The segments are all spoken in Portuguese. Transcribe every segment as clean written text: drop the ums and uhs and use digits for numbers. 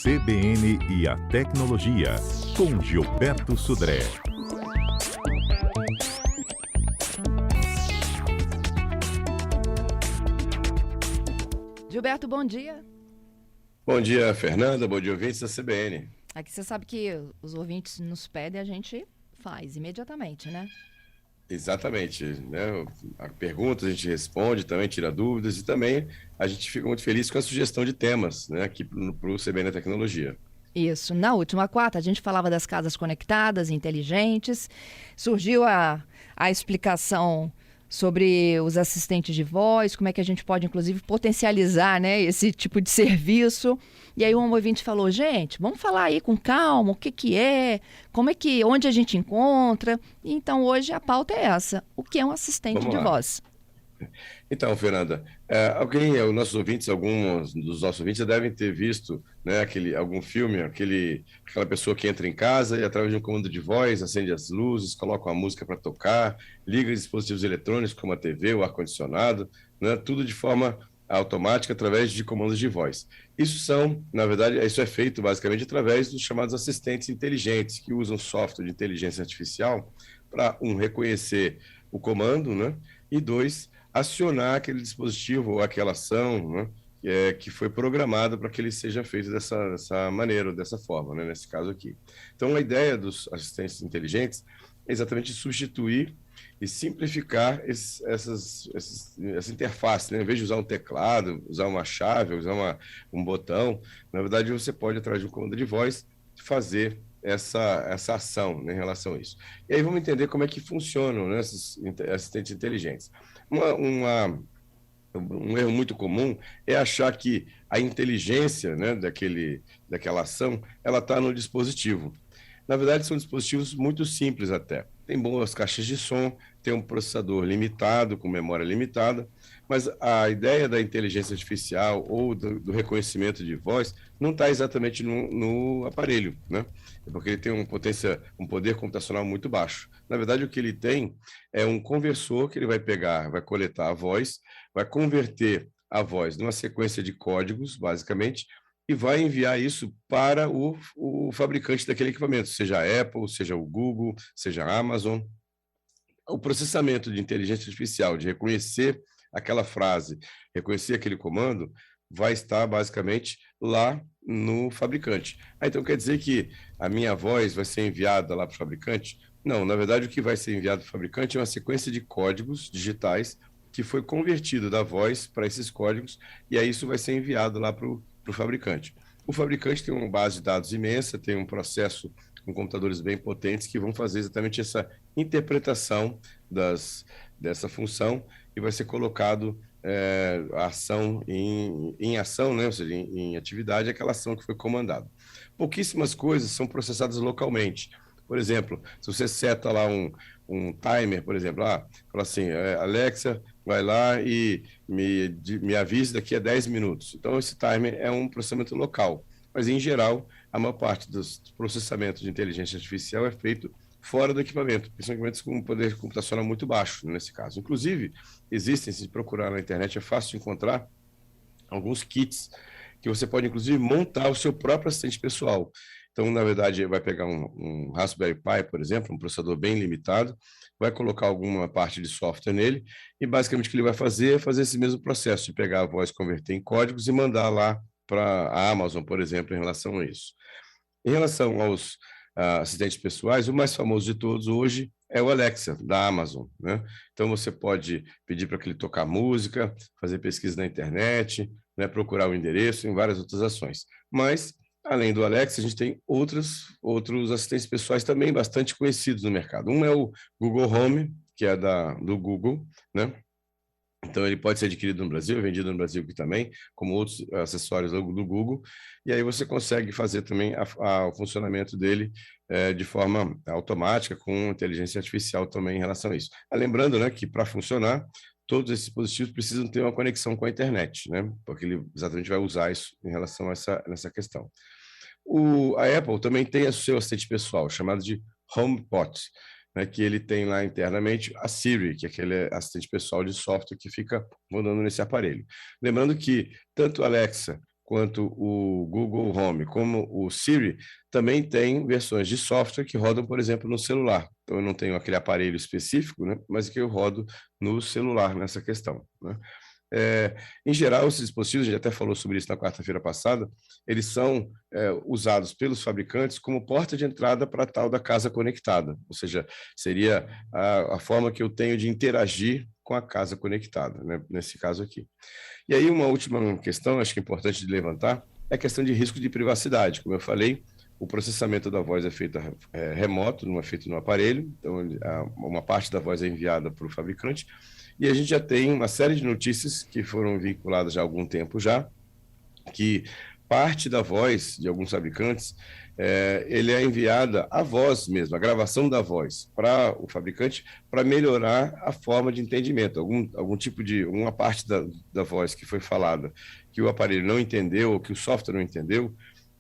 CBN e a Tecnologia, com Gilberto Sudré. Gilberto, bom dia. Bom dia, Fernanda. Bom dia, ouvintes da CBN. Aqui você sabe que os ouvintes nos pedem, a gente faz imediatamente, né? Exatamente, né? A pergunta a gente responde, também tira dúvidas e também a gente fica muito feliz com a sugestão de temas, né, aqui para o CBN Tecnologia. Isso. Na última quarta, a gente falava das casas conectadas, inteligentes. Surgiu a explicação sobre os assistentes de voz, como é que a gente pode, inclusive, potencializar, né, esse tipo de serviço. E aí um ouvinte falou, gente, vamos falar aí com calma, o que é, onde a gente encontra. Então, hoje a pauta é essa, o que é um assistente de voz? Então, Fernanda, alguns dos nossos ouvintes já devem ter visto, né, algum filme, aquela pessoa que entra em casa e através de um comando de voz acende as luzes, coloca uma música para tocar, liga dispositivos eletrônicos como a TV, o ar-condicionado, né, tudo de forma automática através de comandos de voz. Na verdade, isso é feito basicamente através dos chamados assistentes inteligentes, que usam software de inteligência artificial para, reconhecer o comando, né, e dois, acionar aquele dispositivo ou aquela ação, né, que foi programada para que ele seja feito dessa maneira, dessa forma, né, nesse caso aqui. Então, a ideia dos assistentes inteligentes é exatamente substituir e simplificar essa interface, né? Em vez de usar um teclado, usar uma chave, usar um botão, na verdade você pode, através de um comando de voz, fazer essa ação, né, em relação a isso. E aí vamos entender como é que funcionam, né, esses assistentes inteligentes. Um erro muito comum é achar que a inteligência, né, daquela ação, ela está no dispositivo. Na verdade, são dispositivos muito simples até. Tem boas caixas de som, tem um processador limitado, com memória limitada, mas a ideia da inteligência artificial ou do reconhecimento de voz não está exatamente no aparelho, né? É porque ele tem um poder computacional muito baixo. Na verdade, o que ele tem é um conversor que ele vai pegar, vai coletar a voz, vai converter a voz numa sequência de códigos, basicamente, e vai enviar isso para o fabricante daquele equipamento, seja a Apple, seja o Google, seja a Amazon. O processamento de inteligência artificial, de reconhecer aquela frase, reconhecer aquele comando, vai estar basicamente lá no fabricante. Então quer dizer que a minha voz vai ser enviada lá para o fabricante? Não, na verdade o que vai ser enviado para o fabricante é uma sequência de códigos digitais que foi convertido da voz para esses códigos, e aí isso vai ser enviado lá para o fabricante. O fabricante tem uma base de dados imensa, tem um processo com computadores bem potentes que vão fazer exatamente essa interpretação dessa função e vai ser colocado a ação em ação, né? Ou seja, em atividade, aquela ação que foi comandada. Pouquíssimas coisas são processadas localmente. Por exemplo, se você seta lá um timer, por exemplo, fala assim, Alexa, vai lá e me avise daqui a 10 minutos. Então, esse timer é um processamento local. Mas, em geral, a maior parte dos processamentos de inteligência artificial é feito fora do equipamento, principalmente com um poder computacional muito baixo, nesse caso. Inclusive, se procurar na internet, é fácil de encontrar alguns kits que você pode, inclusive, montar o seu próprio assistente pessoal. Então, na verdade, vai pegar um Raspberry Pi, por exemplo, um processador bem limitado, vai colocar alguma parte de software nele e, basicamente, o que ele vai fazer é fazer esse mesmo processo de pegar a voz, converter em códigos e mandar lá para a Amazon, por exemplo, em relação a isso. Em relação aos assistentes pessoais, o mais famoso de todos hoje é o Alexa, da Amazon, né? Então, você pode pedir para que ele tocar música, fazer pesquisa na internet, né, procurar o endereço, em várias outras ações. Mas, além do Alexa, a gente tem outros assistentes pessoais também bastante conhecidos no mercado. Um é o Google Home, que é do Google, né? Então, ele pode ser adquirido no Brasil, vendido no Brasil aqui também, como outros acessórios do Google, e aí você consegue fazer também o funcionamento dele de forma automática, com inteligência artificial também em relação a isso. Lembrando, né, que para funcionar, todos esses dispositivos precisam ter uma conexão com a internet, né, porque ele exatamente vai usar isso em relação a essa questão. A Apple também tem o seu assistente pessoal, chamado de HomePod, né, que ele tem lá internamente a Siri, que é aquele assistente pessoal de software que fica rodando nesse aparelho. Lembrando que tanto a Alexa quanto o Google Home, como o Siri, também tem versões de software que rodam, por exemplo, no celular. Então, eu não tenho aquele aparelho específico, né, mas que eu rodo no celular nessa questão, né? Em geral, esses dispositivos, a gente até falou sobre isso na quarta-feira passada, eles são usados pelos fabricantes como porta de entrada para a tal da casa conectada, ou seja, seria a forma que eu tenho de interagir com a casa conectada, né, nesse caso aqui. E aí, uma última questão, acho que é importante de levantar, é a questão de risco de privacidade. Como eu falei, o processamento da voz é feito remoto, não é feito no aparelho, então uma parte da voz é enviada para o fabricante, e a gente já tem uma série de notícias que foram vinculadas já há algum tempo já, que parte da voz de alguns fabricantes, ele é enviada a voz mesmo, a gravação da voz para o fabricante, para melhorar a forma de entendimento. Algum tipo de, uma parte da voz que foi falada, que o aparelho não entendeu, ou que o software não entendeu,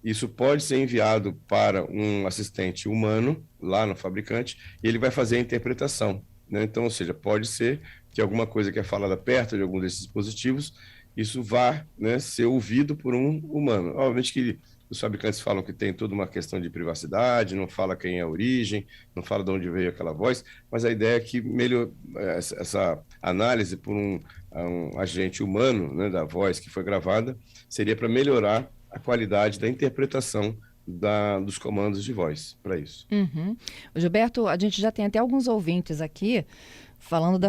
isso pode ser enviado para um assistente humano, lá no fabricante, e ele vai fazer a interpretação, né? Então, ou seja, pode ser que alguma coisa que é falada perto de algum desses dispositivos, isso vá, né, ser ouvido por um humano. Obviamente que os fabricantes falam que tem toda uma questão de privacidade, não fala quem é a origem, não fala de onde veio aquela voz, mas a ideia é que essa análise por um agente humano, né, da voz que foi gravada, seria para melhorar a qualidade da interpretação dos comandos de voz para isso. Uhum. Gilberto, a gente já tem até alguns ouvintes aqui falando da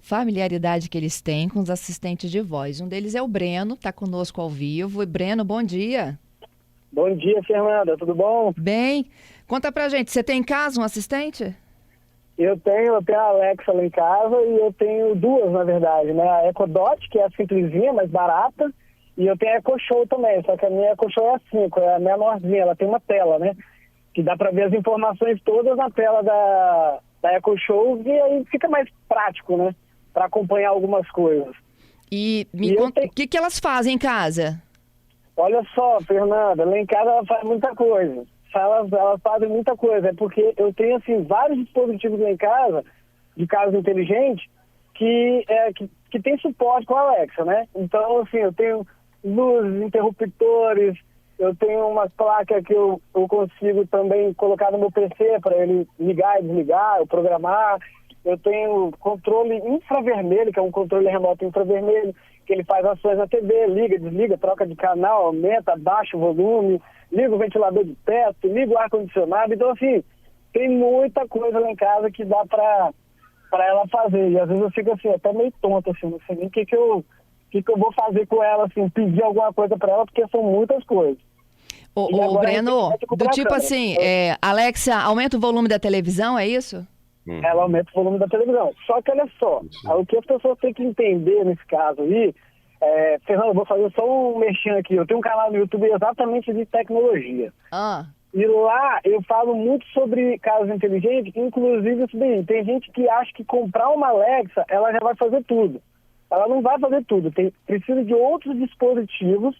familiaridade que eles têm com os assistentes de voz. Um deles é o Breno, está conosco ao vivo. E Breno, bom dia. Bom dia, Fernanda, tudo bom? Bem, conta pra gente, você tem em casa um assistente? Eu tenho a Alexa lá em casa e eu tenho duas, na verdade, né? A Echo Dot, que é a simplesinha, mais barata, e eu tenho a Echo Show também, só que a minha Echo Show é a 5, é a menorzinha, ela tem uma tela, né? Que dá pra ver as informações todas na tela da Echo Show e aí fica mais prático, né? Pra acompanhar algumas coisas. E me conta, o que elas fazem em casa? Olha só, Fernanda, lá em casa ela faz muita coisa. Elas fazem muita coisa. É porque eu tenho, assim, vários dispositivos lá em casa, de casa inteligente, que tem suporte com a Alexa, né? Então, assim, eu tenho luzes, interruptores, eu tenho uma placa que eu consigo também colocar no meu PC para ele ligar e desligar, eu programar. Eu tenho controle infravermelho, que é um controle remoto infravermelho, que ele faz ações na TV, liga, desliga, troca de canal, aumenta, abaixa o volume, liga o ventilador de teto, liga o ar-condicionado. Então, assim, tem muita coisa lá em casa que dá para ela fazer. E às vezes eu fico assim, até meio tonto, assim, não sei nem o que eu vou fazer com ela, assim, pedir alguma coisa para ela, porque são muitas coisas. Ô Breno, do tipo assim, Alexa, aumenta o volume da televisão, é isso? Ela aumenta o volume da televisão. Só que olha só, o que as pessoas têm que entender nesse caso aí, Fernando, eu vou fazer só um merchan aqui. Eu tenho um canal no YouTube exatamente de tecnologia. E lá eu falo muito sobre casas inteligentes, inclusive isso daí. Tem gente que acha que comprar uma Alexa, ela já vai fazer tudo. Ela não vai fazer tudo. Precisa de outros dispositivos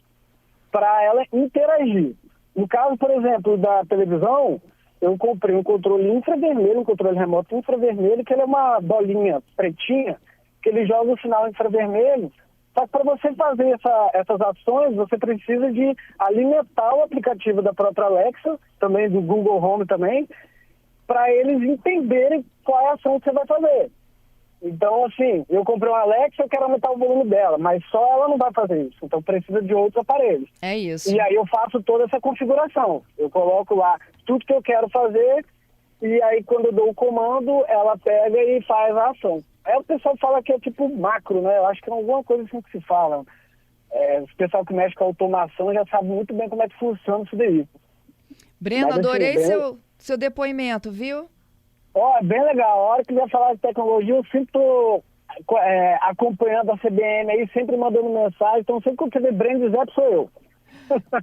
para ela interagir. No caso, por exemplo, da televisão, eu comprei um controle infravermelho, um controle remoto infravermelho, que ele é uma bolinha pretinha, que ele joga o sinal infravermelho. Só que para você fazer essas ações, você precisa de alimentar o aplicativo da própria Alexa, também do Google Home também, para eles entenderem qual é a ação que você vai fazer. Então, assim, eu comprei uma Alexa, eu quero aumentar o volume dela, mas só ela não vai fazer isso. Então, precisa de outros aparelhos. É isso. E aí eu faço toda essa configuração. Eu coloco lá tudo que eu quero fazer e aí, quando eu dou o comando, ela pega e faz a ação. Aí o pessoal fala que é tipo macro, né? Eu acho que é alguma coisa assim que se fala. O pessoal que mexe com a automação já sabe muito bem como é que funciona isso daí. Breno, Mas, adorei assim, seu depoimento, viu? Ó, é bem legal. A hora que vier falar de tecnologia, eu sempre tô acompanhando a CBN aí, sempre mandando mensagem. Então, sempre que eu tiver Breno Zé, sou eu.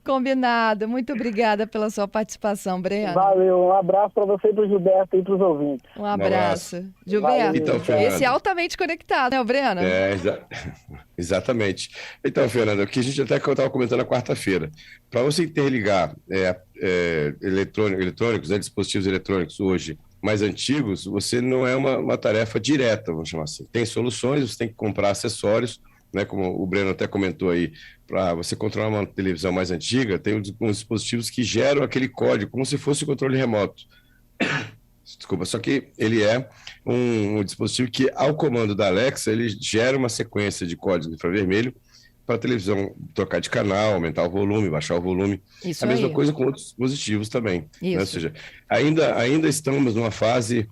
Combinado. Muito obrigada pela sua participação, Breno. Valeu. Um abraço para você e para o Gilberto e para os ouvintes. Um abraço. Gilberto, então, esse é altamente conectado, né, o Breno? Exatamente. Então, Fernanda, o que a gente até estava comentando na quarta-feira, para você interligar eletrônicos, né, dispositivos eletrônicos hoje mais antigos, você não é uma tarefa direta, vamos chamar assim. Tem soluções, você tem que comprar acessórios, né, como o Breno até comentou aí, para você controlar uma televisão mais antiga, tem uns dispositivos que geram aquele código, como se fosse o controle remoto. Desculpa, só que ele é um dispositivo que, ao comando da Alexa, ele gera uma sequência de códigos infravermelho para a televisão trocar de canal, aumentar o volume, baixar o volume. Isso a mesma aí. coisa com outros dispositivos também. Né? Ou Isso. seja, ainda estamos numa fase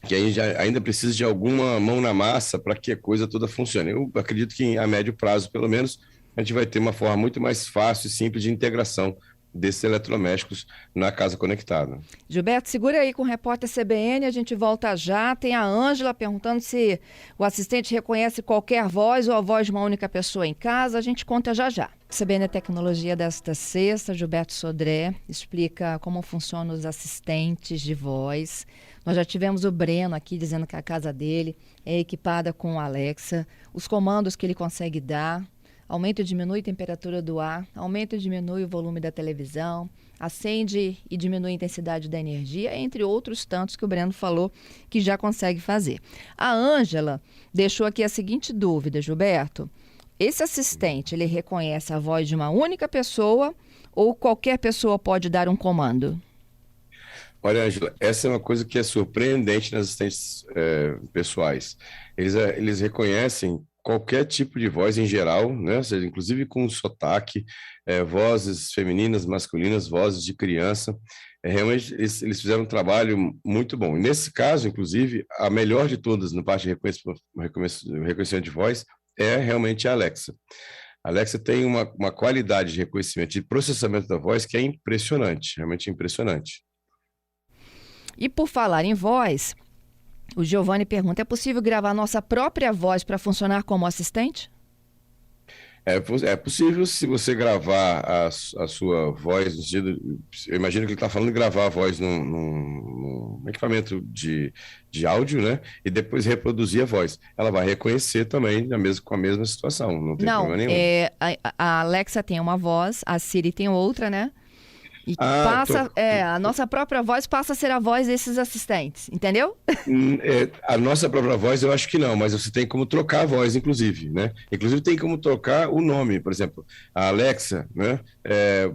que ainda precisa de alguma mão na massa para que a coisa toda funcione. Eu acredito que a médio prazo, pelo menos, a gente vai ter uma forma muito mais fácil e simples de integração desses eletrodomésticos na casa conectada. Gilberto, segura aí com o repórter CBN, a gente volta já. Tem a Ângela perguntando se o assistente reconhece qualquer voz ou a voz de uma única pessoa em casa. A gente conta já já. CBN Tecnologia desta sexta, Gilberto Sodré explica como funcionam os assistentes de voz. Nós já tivemos o Breno aqui dizendo que a casa dele é equipada com Alexa, os comandos que ele consegue dar. Aumenta e diminui a temperatura do ar, aumenta e diminui o volume da televisão, acende e diminui a intensidade da energia, entre outros tantos que o Breno falou que já consegue fazer. A Ângela deixou aqui a seguinte dúvida, Gilberto. Esse assistente, ele reconhece a voz de uma única pessoa ou qualquer pessoa pode dar um comando? Olha, Ângela, essa é uma coisa que é surpreendente nas assistentes pessoais. Eles reconhecem qualquer tipo de voz em geral, né? Ou seja, inclusive com sotaque, vozes femininas, masculinas, vozes de criança. Realmente, eles fizeram um trabalho muito bom. E nesse caso, inclusive, a melhor de todas na parte de reconhecimento de voz é realmente a Alexa. A Alexa tem uma qualidade de reconhecimento, de processamento da voz que é impressionante, realmente impressionante. E por falar em voz, o Giovanni pergunta, é possível gravar nossa própria voz para funcionar como assistente? É possível se você gravar a sua voz, no sentido, eu imagino que ele está falando de gravar a voz num equipamento de áudio, né? E depois reproduzir a voz. Ela vai reconhecer também com a mesma situação, não tem problema nenhum. A Alexa tem uma voz, a Siri tem outra, né? E a nossa própria voz passa a ser a voz desses assistentes, entendeu? A nossa própria voz eu acho que não, mas você tem como trocar a voz, inclusive, né? Inclusive tem como trocar o nome, por exemplo, a Alexa, né?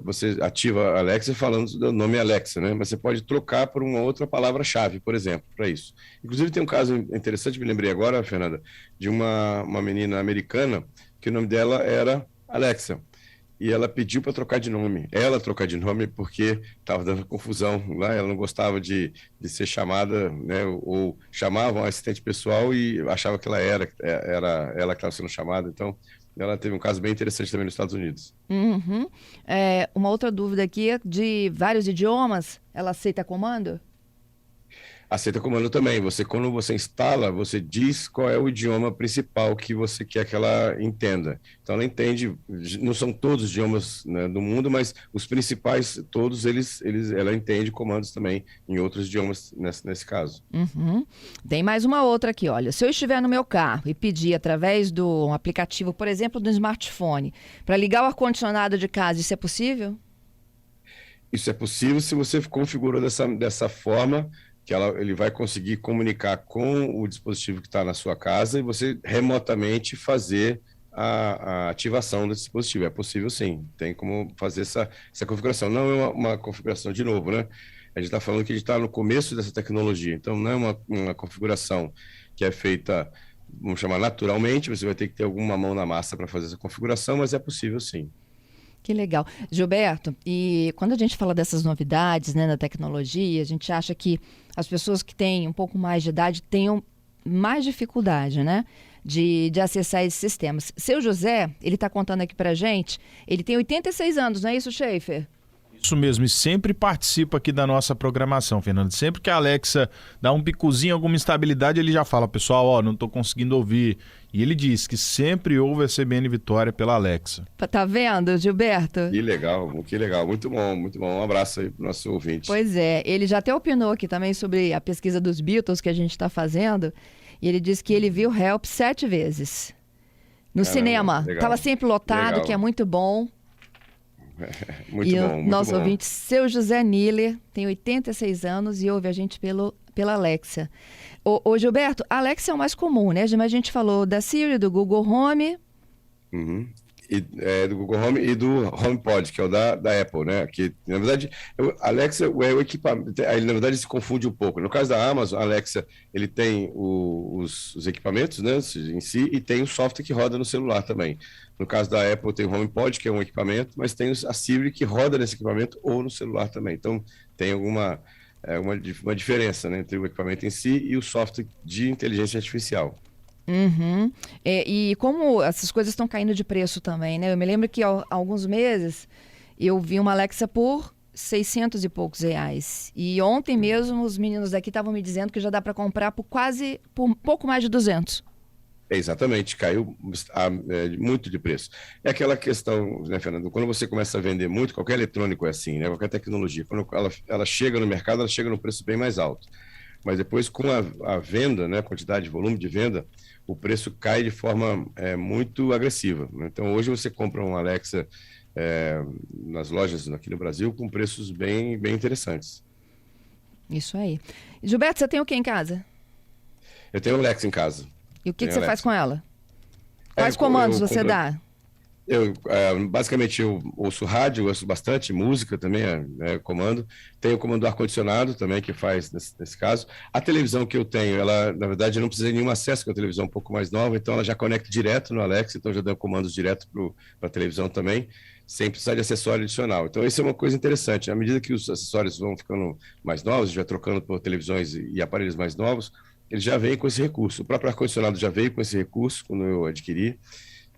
Você ativa a Alexa falando do nome Alexa, né? Mas você pode trocar por uma outra palavra-chave, por exemplo, para isso. Inclusive tem um caso interessante, me lembrei agora, Fernanda, de uma menina americana que o nome dela era Alexa. E ela pediu para trocar de nome. Ela trocar de nome porque estava dando confusão lá. Ela não gostava de ser chamada, né? Ou chamavam a assistente pessoal e achava que ela era ela que estava sendo chamada. Então, ela teve um caso bem interessante também nos Estados Unidos. Uhum. Uma outra dúvida aqui, de vários idiomas, ela aceita comando? Aceita comando também. Quando você instala, você diz qual é o idioma principal que você quer que ela entenda. Então, ela entende, não são todos os idiomas, né, do mundo, mas os principais, todos ela entende comandos também em outros idiomas nesse caso. Uhum. Tem mais uma outra aqui, olha. Se eu estiver no meu carro e pedir através do aplicativo, por exemplo, do smartphone, para ligar o ar-condicionado de casa, isso é possível? Isso é possível se você configura dessa forma, que ele vai conseguir comunicar com o dispositivo que está na sua casa e você remotamente fazer a ativação desse dispositivo. É possível sim, tem como fazer essa configuração. Não é uma configuração, de novo, né? A gente está falando que a gente está no começo dessa tecnologia, então não é uma configuração que é feita, vamos chamar naturalmente, você vai ter que ter alguma mão na massa para fazer essa configuração, mas é possível sim. Que legal. Gilberto, e quando a gente fala dessas novidades, né, na tecnologia, a gente acha que as pessoas que têm um pouco mais de idade tenham mais dificuldade, né, de acessar esses sistemas. Seu José, ele está contando aqui pra gente, ele tem 86 anos, não é isso, Schaefer? Isso mesmo, e sempre participa aqui da nossa programação, Fernando. Sempre que a Alexa dá um picozinho, alguma instabilidade, ele já fala, pessoal, não estou conseguindo ouvir. E ele diz que sempre ouve a CBN Vitória pela Alexa. Tá vendo, Gilberto? Que legal, muito bom, muito bom. Um abraço aí para o nosso ouvinte. Pois é, ele já até opinou aqui também sobre a pesquisa dos Beatles que a gente está fazendo, e ele disse que ele viu Help 7 vezes no cinema. Estava sempre lotado, legal. Que é muito bom. Muito bom, muito nosso bom. Ouvinte, seu José Niller, tem 86 anos e ouve a gente pela Alexa. Ô Gilberto, a Alexa é o mais comum, né? Mas a gente falou da Siri, do Google Home, Uhum. Do Google Home e do HomePod, que é o da Apple, né? Que, na verdade, a Alexa é o equipamento. Aí, na verdade, se confunde um pouco. No caso da Amazon, a Alexa, ele tem os equipamentos, né, em si, e tem o software que roda no celular também. No caso da Apple, tem o HomePod, que é um equipamento, mas tem a Siri, que roda nesse equipamento ou no celular também. Então, tem uma diferença, né, entre o equipamento em si e o software de inteligência artificial. Uhum. E como essas coisas estão caindo de preço também, né? Eu me lembro que há alguns meses eu vi uma Alexa por 600 e poucos reais. E ontem mesmo os meninos daqui estavam me dizendo que já dá para comprar por um pouco mais de 200. Exatamente, caiu muito de preço. É aquela questão, né, Fernando? Quando você começa a vender muito, qualquer eletrônico é assim, né? Qualquer tecnologia, quando ela chega no mercado, ela chega no preço bem mais alto. Mas depois, com a venda, né, quantidade, volume de venda, o preço cai de forma muito agressiva. Então, hoje você compra um Alexa nas lojas aqui no Brasil com preços bem, bem interessantes. Isso aí. Gilberto, você tem o que em casa? Eu tenho Alexa em casa. E o que você faz com ela? Quais comandos você dá? Basicamente, eu ouço rádio, ouço bastante, música também comando. Tenho o comando do ar-condicionado também, que faz nesse caso. A televisão que eu tenho, ela, na verdade, eu não precisei de nenhum acesso, com a televisão um pouco mais nova, então ela já conecta direto no Alexa, então já dá comandos direto para a televisão também, sem precisar de acessório adicional. Então, isso é uma coisa interessante. À medida que os acessórios vão ficando mais novos, a gente vai trocando por televisões e aparelhos mais novos, eles já vêm com esse recurso. O próprio ar-condicionado já veio com esse recurso quando eu adquiri.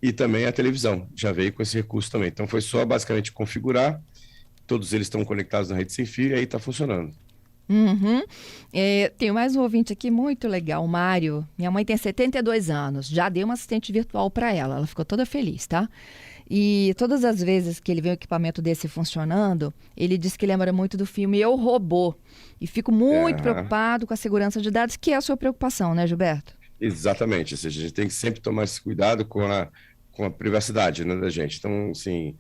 E também a televisão já veio com esse recurso também. Então foi só basicamente configurar, todos eles estão conectados na rede sem fio e aí está funcionando. Uhum. Tem mais um ouvinte aqui muito legal, o Mário. Minha mãe tem 72 anos, já dei uma assistente virtual para ela ficou toda feliz, tá? E todas as vezes que ele vê um equipamento desse funcionando, ele diz que lembra muito do filme Eu, Robô. E fico muito preocupado com a segurança de dados, que é a sua preocupação, né, Gilberto? Exatamente, ou seja, a gente tem que sempre tomar esse cuidado com a privacidade, né, da gente. Então, assim,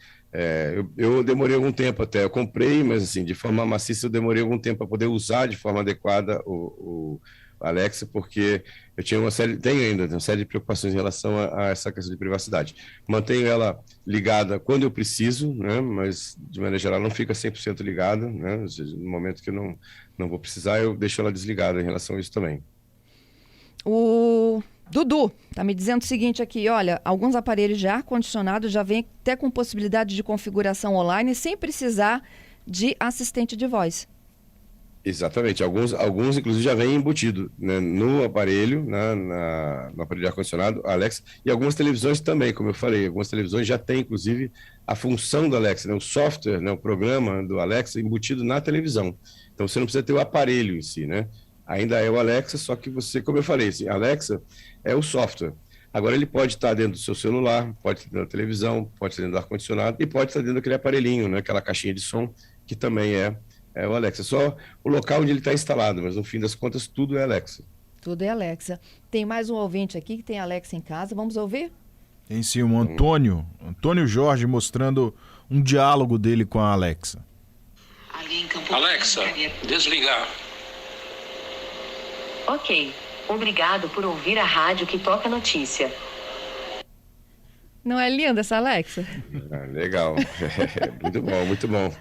eu demorei algum tempo até, eu comprei, mas assim, de forma maciça eu demorei algum tempo para poder usar de forma adequada o Alexa, porque eu tinha tenho ainda uma série de preocupações em relação a essa questão de privacidade. Mantenho ela ligada quando eu preciso, né, mas de maneira geral não fica 100% ligada, né, ou seja, no momento que eu não vou precisar, eu deixo ela desligada em relação a isso também. O Dudu está me dizendo o seguinte aqui, olha, alguns aparelhos de ar-condicionado já vêm até com possibilidade de configuração online sem precisar de assistente de voz. Exatamente, alguns inclusive já vêm embutido, né, no aparelho, no aparelho de ar-condicionado, Alexa, e algumas televisões também, como eu falei, algumas televisões já têm inclusive a função do Alexa, né, o software, né, o programa do Alexa embutido na televisão. Então você não precisa ter o aparelho em si, né? Ainda é o Alexa, só que você, como eu falei, assim, Alexa é o software. Agora ele pode estar dentro do seu celular, pode estar dentro da televisão, pode estar dentro do ar-condicionado e pode estar dentro daquele aparelhinho, né, aquela caixinha de som, que também é o Alexa. Só o local onde ele está instalado, mas no fim das contas tudo é Alexa. Tudo é Alexa. Tem mais um ouvinte aqui que tem Alexa em casa, vamos ouvir? Tem sim, o Antônio Jorge mostrando um diálogo dele com a Alexa. Alexa, desligar. Ok, obrigado por ouvir a rádio que toca notícia. Não é linda essa Alexa? Legal, muito bom, muito bom.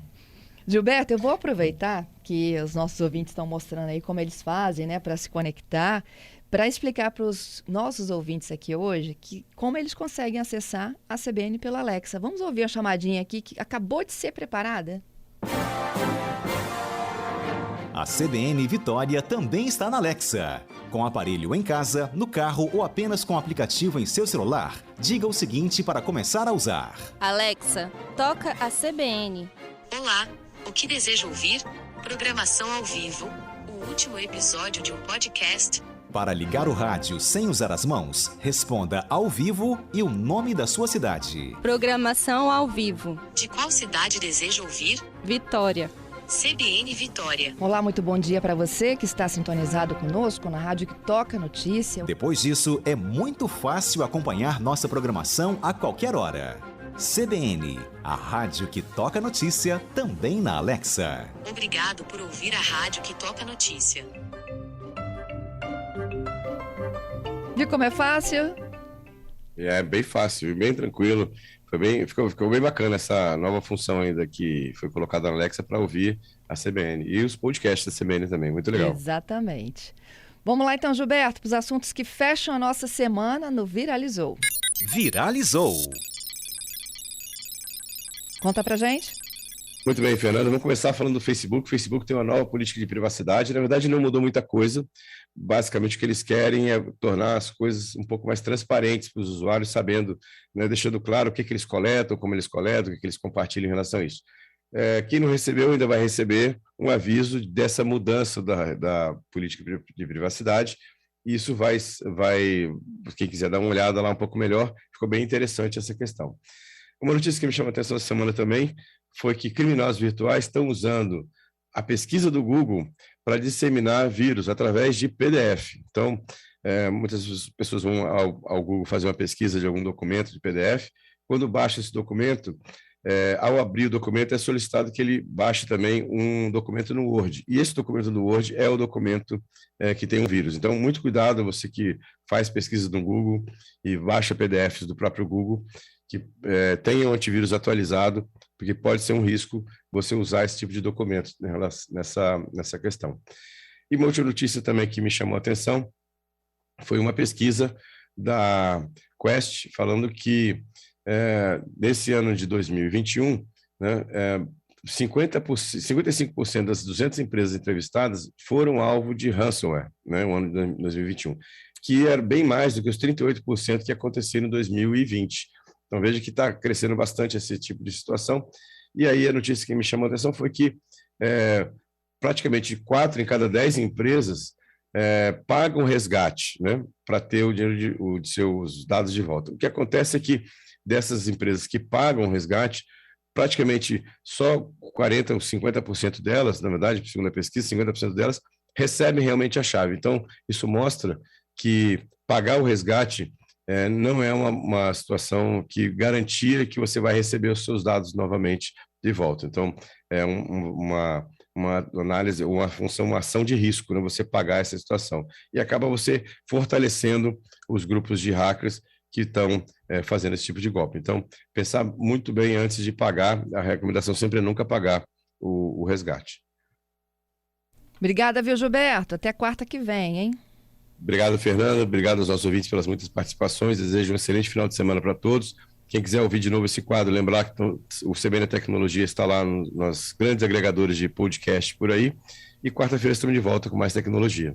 Gilberto, eu vou aproveitar que os nossos ouvintes estão mostrando aí como eles fazem, né, para se conectar, para explicar para os nossos ouvintes aqui hoje como eles conseguem acessar a CBN pela Alexa. Vamos ouvir a chamadinha aqui que acabou de ser preparada? A CBN Vitória também está na Alexa. Com aparelho em casa, no carro ou apenas com aplicativo em seu celular, diga o seguinte para começar a usar. Alexa, toca a CBN. Olá, o que deseja ouvir? Programação ao vivo, o último episódio de um podcast. Para ligar o rádio sem usar as mãos, responda ao vivo e o nome da sua cidade. Programação ao vivo. De qual cidade deseja ouvir? Vitória. CBN Vitória. Olá, muito bom dia para você que está sintonizado conosco na rádio que toca notícia. Depois disso, é muito fácil acompanhar nossa programação a qualquer hora. CBN, a rádio que toca notícia, também na Alexa. Obrigado por ouvir a rádio que toca notícia. Viu como é fácil? É bem fácil, bem tranquilo. Ficou bem bacana essa nova função ainda que foi colocada na Alexa para ouvir a CBN. E os podcasts da CBN também, muito legal. Exatamente. Vamos lá então, Gilberto, para os assuntos que fecham a nossa semana no Viralizou. Viralizou. Conta pra gente. Muito bem, Fernando. Vamos começar falando do Facebook. O Facebook tem uma nova política de privacidade. Na verdade, não mudou muita coisa. Basicamente, o que eles querem é tornar as coisas um pouco mais transparentes para os usuários, sabendo, né, deixando claro o que eles coletam, como eles coletam, o que eles compartilham em relação a isso. Quem não recebeu ainda vai receber um aviso dessa mudança da política de privacidade. Isso vai, quem quiser dar uma olhada lá um pouco melhor, ficou bem interessante essa questão. Uma notícia que me chamou a atenção essa semana também foi que criminosos virtuais estão usando a pesquisa do Google para disseminar vírus através de PDF. Então, muitas pessoas vão ao Google fazer uma pesquisa de algum documento de PDF. Quando baixa esse documento, ao abrir o documento, é solicitado que ele baixe também um documento no Word. E esse documento no Word é o documento que tem um vírus. Então, muito cuidado, você que faz pesquisa no Google e baixa PDFs do próprio Google, que tenha um antivírus atualizado, porque pode ser um risco você usar esse tipo de documento nessa questão. E uma outra notícia também que me chamou a atenção foi uma pesquisa da Quest falando que nesse ano de 2021, né, 55% das 200 empresas entrevistadas foram alvo de ransomware, né, no ano de 2021, que era bem mais do que os 38% que aconteceram em 2020. Então, veja que está crescendo bastante esse tipo de situação. E aí, a notícia que me chamou a atenção foi que praticamente 4 em cada 10 empresas pagam resgate, né, para ter o dinheiro de seus dados de volta. O que acontece é que dessas empresas que pagam o resgate, praticamente só 40% ou 50% delas, na verdade, segundo a pesquisa, 50% delas recebem realmente a chave. Então, isso mostra que pagar o resgate não é uma situação que garantia que você vai receber os seus dados novamente de volta. Então, é uma análise, uma função, uma ação de risco, né, você pagar essa situação. E acaba você fortalecendo os grupos de hackers que estão fazendo esse tipo de golpe. Então, pensar muito bem antes de pagar. A recomendação sempre é nunca pagar o resgate. Obrigada, viu, Gilberto? Até quarta que vem, hein? Obrigado, Fernanda. Obrigado aos nossos ouvintes pelas muitas participações. Desejo um excelente final de semana para todos. Quem quiser ouvir de novo esse quadro, lembrar que o CBN Tecnologia está lá nos grandes agregadores de podcast por aí. E quarta-feira estamos de volta com mais tecnologia.